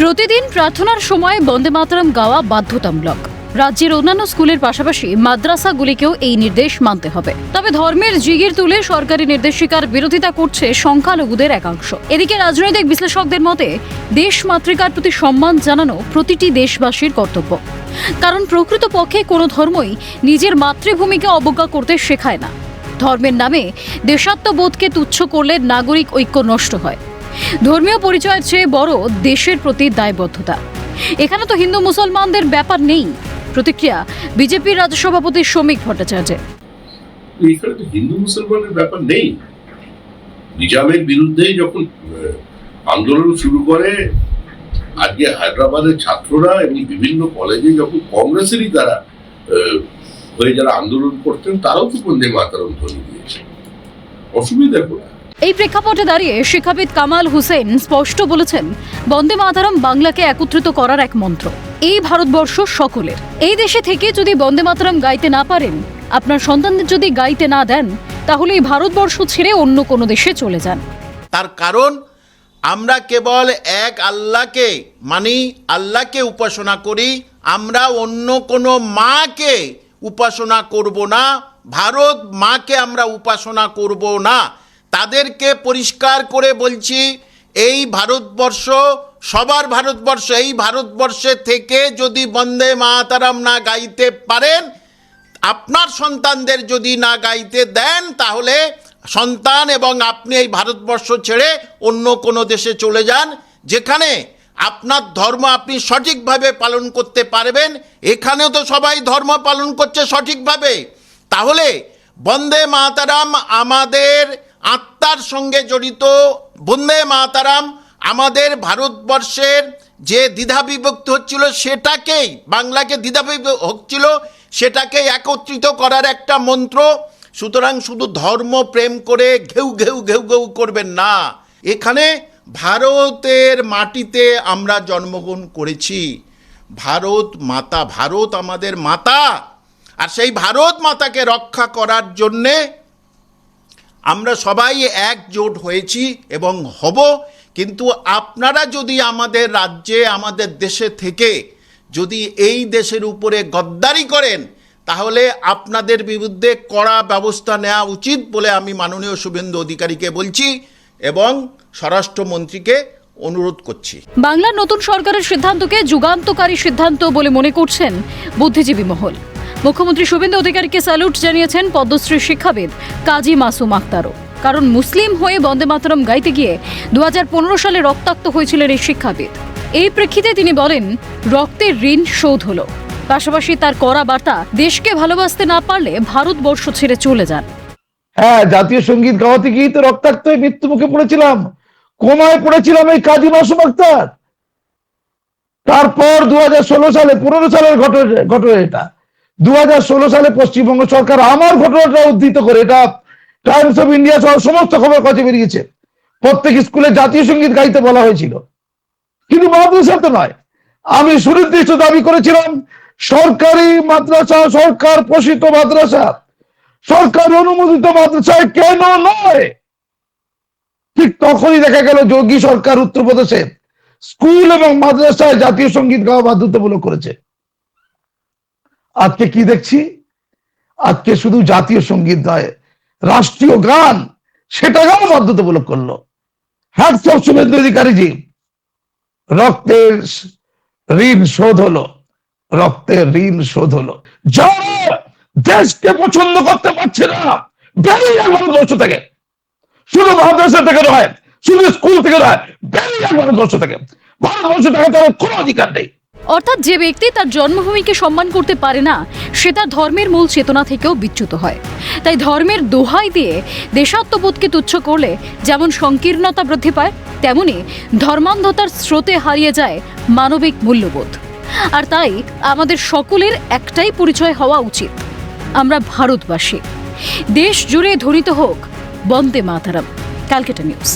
প্রতিদিন প্রার্থনার সময় বন্দে মাতরম গাওয়া বাধ্যতামূলক। রাজ্যের অন্যান্য স্কুলের পাশাপাশি মাদ্রাসাগুলিকেও এই নির্দেশ মানতে হবে। তবে ধর্মের জিগির তুলে সরকারি নির্দেশিকার বিরোধিতা করছে সংখ্যালঘুদের একাংশ। এদিকে রাজনৈতিক বিশ্লেষকদের মতে দেশ মাতৃকার প্রতি সম্মান জানানো প্রতিটি দেশবাসীর কর্তব্য। কারণ প্রকৃতপক্ষে কোনো ধর্মই নিজের মাতৃভূমিকে অবজ্ঞা করতে শেখায় না। ধর্মের নামে দেশাত্মবোধকে তুচ্ছ করলে নাগরিক ঐক্য নষ্ট হয়। ধর্মীয় পরিচয়ের চেয়ে বড় দেশের প্রতি দায়বদ্ধতা। এখানে তো হিন্দু মুসলমানদের ব্যাপার নেই। প্রতিক্রিয়া বিজেপির রাজ্য সভাপতি শ্রমিক ভট্টাচার্যের। এখানে তো হিন্দু মুসলমানের ব্যাপার নেই। নিজামের বিরুদ্ধে যখন আন্দোলন শুরু করে, আজকে হায়দ্রাবাদের ছাত্ররা এবং বিভিন্ন কলেজে যখন কংগ্রেসেরই তারা হয়ে যারা আন্দোলন করতেন, তারাও তো বন্দে মাতরম ধ্বনি দিয়েছে। অসুবিধা কোথায়? এই প্রেক্ষাপটে দাঁড়িয়ে শিক্ষাবিদ কামাল হোসেন স্পষ্ট বলেছেন, বন্দে মাতরম বাংলাকে একত্রিত করার এক মন্ত্র। এই ভারতবর্ষ সকলের। এই দেশে থেকে যদি বন্দে মাতরম গাইতে না পারেন, আপনার সন্তানদের যদি গাইতে না দেন, তাহলে এই ভারতবর্ষ ছেড়ে অন্য কোনো দেশে চলে যান। তার কারণ আমরা কেবল এক আল্লাহকে মানি, আল্লাহকে উপাসনা করি। আমরা অন্য কোনো মাকে উপাসনা করব না। ভারত মাকে আমরা উপাসনা করব না। তাদেরকে পরিষ্কার করে বলছি, এই ভারতবর্ষ সবার ভারতবর্ষ। এই ভারতবর্ষে থেকে যদি বন্দে মাতরম না গাইতে পারেন, আপনার সন্তানদের যদি না গাইতে দেন, তাহলে সন্তান এবং আপনি এই ভারতবর্ষ ছেড়ে অন্য কোনো দেশে চলে যান, যেখানে আপনার ধর্ম আপনি সঠিকভাবে পালন করতে পারবেন। এখানেও তো সবাই ধর্ম পালন করছে সঠিকভাবে। তাহলে বন্দে মাতরম আমাদের আত্মার সঙ্গে জড়িত। বন্দে মাতরম আমাদের ভারতবর্ষের যে দ্বিধাবিভক্তি হচ্ছিল, সেটাকেই, বাংলাকে দ্বিধাবিভক্তি হচ্ছিল, সেটাকে একত্রিত করার একটা মন্ত্র। সুতরাং শুধু ধর্ম প্রেম করে ঘেউ ঘেউ ঘেউ ঘেউ করবেন না। এখানে ভারতের মাটিতে আমরা জন্মগ্রহণ করেছি। ভারত মাতা, ভারত আমাদের মাতা। আর সেই ভারত মাতাকে রক্ষা করার জন্যে আমরা সবাই একজোট হয়েছি এবং হব। কিন্তু আপনারা যদি আমাদের রাজ্যে, আমাদের দেশে থেকে যদি এই দেশের উপরে গদ্দারি করেন, তাহলে আপনাদের বিরুদ্ধে কড়া ব্যবস্থা নেওয়া উচিত বলে আমি মাননীয় শুভেন্দু অধিকারীকে বলছি এবং স্বরাষ্ট্রমন্ত্রীকে অনুরোধ করছি। বাংলার নতুন সরকারের সিদ্ধান্তকে যুগান্তকারী সিদ্ধান্ত বলে মনে করছেন বুদ্ধিজীবী মহল। মুখ্যমন্ত্রী শুভেন্দু অধিকারীকে স্যালুট জানিয়েছেন পদ্মশ্রী শিক্ষাবিদ কাজী মাসুম আক্তারও। কারণ মুসলিম হয়ে বন্দে মাতরম গাইতে গিয়ে 2015 সালে রক্তাক্ত হয়েছিলেন এই শিক্ষাবিদ। এই প্রেক্ষিতে তিনি বলেন, রক্তের ঋণ শোধ হলো। পাশাপাশি তার কড়া বার্তা, দেশকে ভালোবাসতে না পারলে ভারতবর্ষ ছেড়ে চলে যান। হ্যাঁ, জাতীয় সঙ্গীত গাওয়াতে গিয়ে তো রক্তাক্ত হয়ে মৃত্যু মুখে পড়েছিলাম, কোমায় পড়েছিলাম এই কাজী মাসুম আক্তার। তারপর 2016 সালে, 15 সালের ঘটনা এটা। 2016 সালে পশ্চিমবঙ্গ সরকার আমার ঘটনাটা উদ্ধৃত করে, এটা টাইমস অফ ইন্ডিয়া সহ সমস্ত খবর কাছে বেরিয়েছে, প্রত্যেক স্কুলে জাতীয় সঙ্গীত গাইতে বলা হয়েছিল। কিন্তু মাদ্রাসাতে নয়। আমি সুনির্দিষ্ট দাবি করেছিলাম, সরকারি মাদ্রাসা, সরকার পোষিত মাদ্রাসা, সরকার অনুমোদিত মাদ্রাসায় কেন নয়? ঠিক তখনই দেখা গেল যোগী সরকার উত্তরপ্রদেশে স্কুল এবং মাদ্রাসায় জাতীয় সঙ্গীত গাওয়া বাধ্যতামূলক করেছে। আজকে কি দেখছি? আজকে শুধু জাতীয় সঙ্গীত নয়, রাষ্ট্রীয় গান, সেটাকেও বাধ্যতামূলক করলো। হ্যাটস অফ শুভেন্দু অধিকারীজি, রক্তের ঋণ শোধ হলো, রক্তের ঋণ শোধ হলো। যারা দেশকে পছন্দ করতে পারছে না, বেরিয়ে যাক ভারতবর্ষ থেকে। শুধু মাদ্রাসা থেকে নয়, শুধু স্কুল থেকে নয়, বেরিয়ে যাক ভারতবর্ষ থেকে। ভারতবর্ষ থেকে তাদের কোনো অধিকার নেই। অর্থাৎ যে ব্যক্তি তার জন্মভূমিকে সম্মান করতে পারে না, সে তার ধর্মের মূল চেতনা থেকেও বিচ্যুত হয়। তাই ধর্মের দোহাই দিয়ে দেশাত্মবোধকে তুচ্ছ করলে যেমন সংকীর্ণতা বৃদ্ধি পায়, তেমনি ধর্মান্ধতার স্রোতে হারিয়ে যায় মানবিক মূল্যবোধ। আর তাই আমাদের সকলের একটাই পরিচয় হওয়া উচিত, আমরা ভারতবাসী। দেশ জুড়ে ধ্বনিত হোক বন্দে মাতরম। ক্যালকাটা নিউজ।